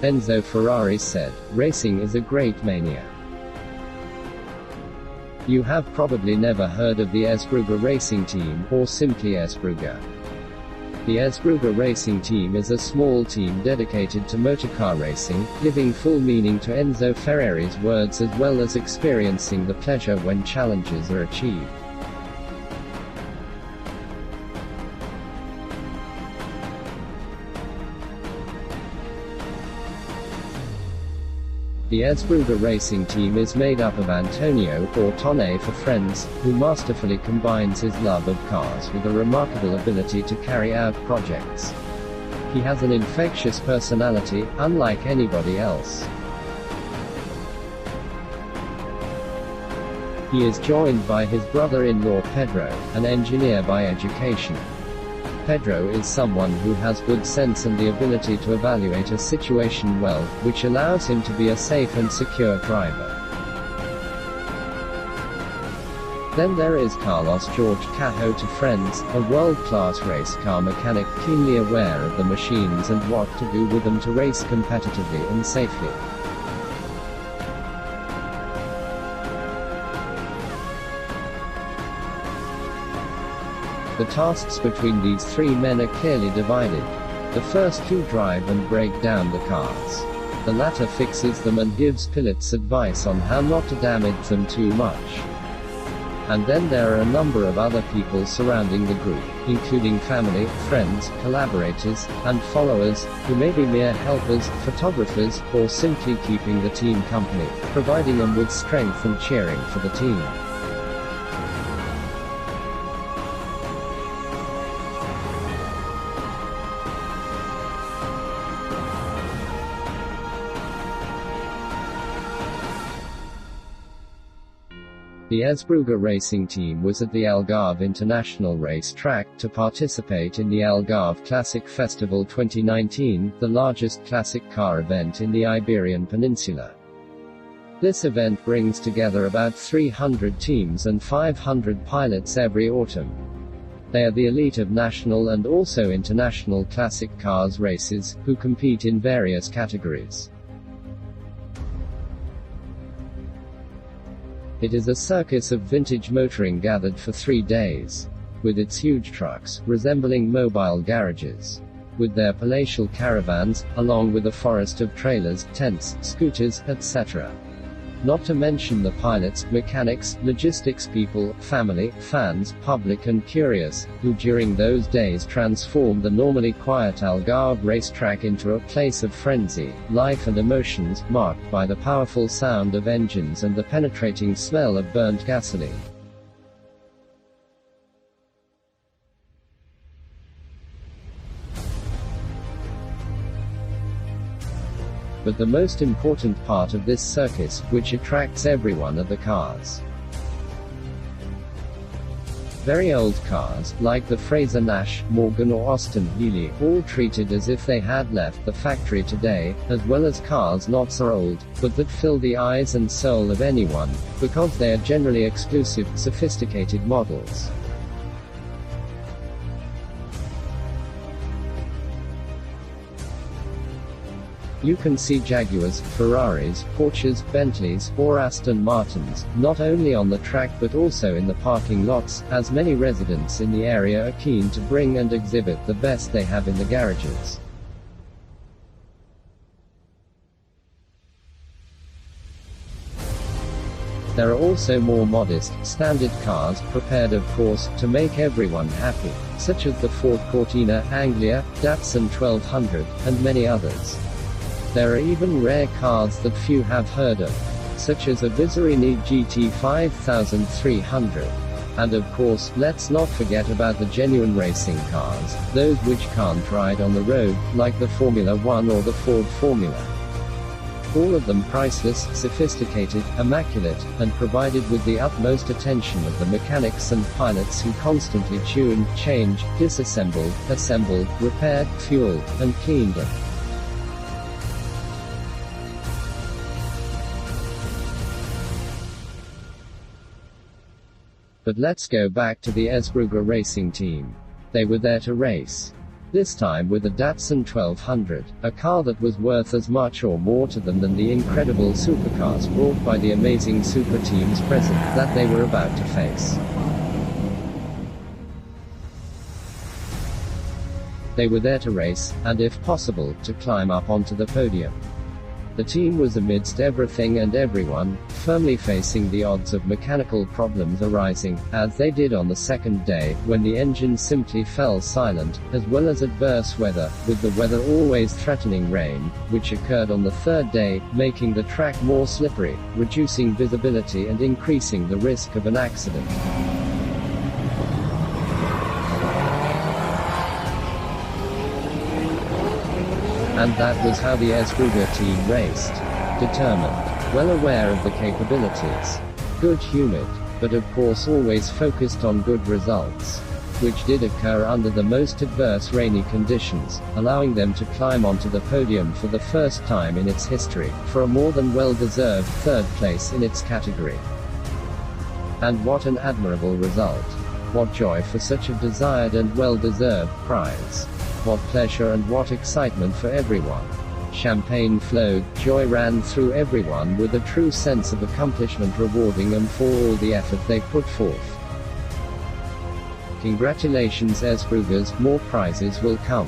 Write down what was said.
Enzo Ferrari said, "Racing is a great mania. You have probably never heard of the Esbruga Racing Team, or simply Esbruga. The Esbruga Racing Team is a small team dedicated to motorcar racing, giving full meaning to Enzo Ferrari's words as well as experiencing the pleasure when challenges are achieved." The Esbruga Racing Team is made up of Antonio, or Tone for friends, who masterfully combines his love of cars with a remarkable ability to carry out projects. He has an infectious personality, unlike anybody else. He is joined by his brother-in-law Pedro, an engineer by education. Pedro is someone who has good sense and the ability to evaluate a situation well, which allows him to be a safe and secure driver. Then there is Carlos George Cajo to friends, a world-class race car mechanic keenly aware of the machines and what to do with them to race competitively and safely. The tasks between these three men are clearly divided. The first two drive and break down the cars. The latter fixes them and gives pilots advice on how not to damage them too much. And then there are a number of other people surrounding the group, including family, friends, collaborators, and followers, who may be mere helpers, photographers, or simply keeping the team company, providing them with strength and cheering for the team. The Esbruga Racing Team was at the Algarve International Racetrack to participate in the Algarve Classic Festival 2019, the largest classic car event in the Iberian Peninsula. This event brings together about 300 teams and 500 pilots every autumn. They are the elite of national and also international classic cars races, who compete in various categories. It is a circus of vintage motoring gathered for 3 days. With its huge trucks, resembling mobile garages. With their palatial caravans, along with a forest of trailers, tents, scooters, etc. Not to mention the pilots, mechanics, logistics people, family, fans, public and curious, who during those days transformed the normally quiet Algarve racetrack into a place of frenzy, life and emotions, marked by the powerful sound of engines and the penetrating smell of burnt gasoline. But the most important part of this circus, which attracts everyone, are the cars. Very old cars, like the Fraser Nash, Morgan or Austin Healey, all treated as if they had left the factory today, as well as cars not so old, but that fill the eyes and soul of anyone, because they are generally exclusive, sophisticated models. You can see Jaguars, Ferraris, Porsches, Bentleys, or Aston Martins, not only on the track but also in the parking lots, as many residents in the area are keen to bring and exhibit the best they have in the garages. There are also more modest, standard cars, prepared of course, to make everyone happy, such as the Ford Cortina, Anglia, Datsun 1200, and many others. There are even rare cars that few have heard of, such as a Visorini GT 5300. And of course, let's not forget about the genuine racing cars, those which can't ride on the road, like the Formula One or the Ford Formula. All of them priceless, sophisticated, immaculate, and provided with the utmost attention of the mechanics and pilots who constantly tuned, changed, disassembled, assembled, repaired, fueled, and cleaned them. But let's go back to the Esbruga Racing Team. They were there to race. This time with a Datsun 1200, a car that was worth as much or more to them than the incredible supercars brought by the amazing super teams present that they were about to face. They were there to race, and if possible, to climb up onto the podium. The team was amidst everything and everyone, firmly facing the odds of mechanical problems arising, as they did on the second day, when the engine simply fell silent, as well as adverse weather, with the weather always threatening rain, which occurred on the third day, making the track more slippery, reducing visibility and increasing the risk of an accident. And that was how the Esbruga team raced. Determined, well aware of the capabilities, good-humored, but of course always focused on good results, which did occur under the most adverse rainy conditions, allowing them to climb onto the podium for the first time in its history, for a more than well-deserved third place in its category. And what an admirable result. What joy for such a desired and well-deserved prize. What pleasure and what excitement for everyone. Champagne flowed, joy ran through everyone with a true sense of accomplishment, rewarding them for all the effort they put forth. Congratulations Esbrugas, more prizes will come.